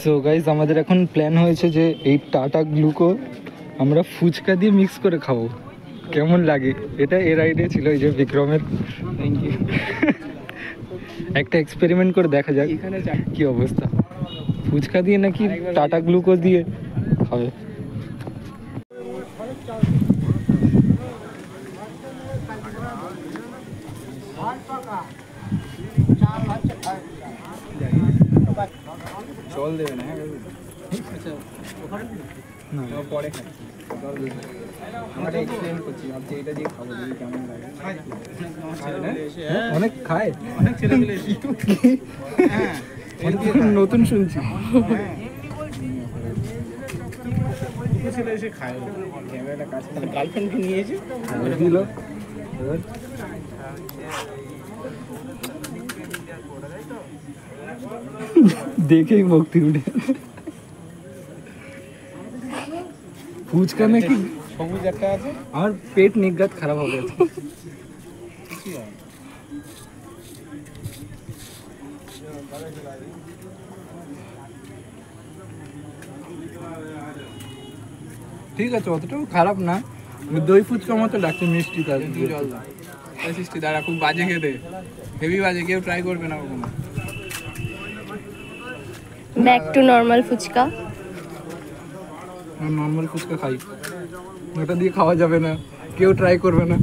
So guys আমাদের এখন plan হয়েছে যে এই টাটা গ্লুকো আমরা ফুচকা দিয়ে মিক্স করে খাবো। কেমন লাগে এটা এর আইডিয়া ছিল এই যে বিক্রমের। Thank you. একটা এক্সপেরিমেন্ট করে দেখা যাক এখানে কি অবস্থা। ফুচকা দিয়ে নাকি টাটা গ্লুকো দিয়ে খাবে। জল দেবে না? আচ্ছা না পরে খাচ্ছি, জল দেবে। আমরা এক্সপ্লেন করছি, ভাবছি এটা দিয়ে খাবো, দেখি কেমন লাগে। অনেক খায়, অনেক ছেলে মিলে নতুন শুনছি। ছেলে এসে খায়, ক্যামেরাটা কাছে গার্লফ্রেন্ডকে নিয়েছে দিল দেখেই ভক্তি উঠে। ফুচকা নাকি সবুজ একটা আছে। আমার পেট নিজ্ঞাত খারাপ হবে আজকে। ঠিক আছে, অতটাও খারাপ না। দই ফুচকা মতো লাগছে, মিষ্টি তার জল দাও সৃষ্টি দ্বারা খুব বাজে খেতে, হেভি বাজে, কেউ ট্রাই করবে না কখনো। Back to normal fuchka. Normal fuchka খাই, ওটা দিয়ে খাওয়া যাবে না, কেউ ট্রাই করবে না।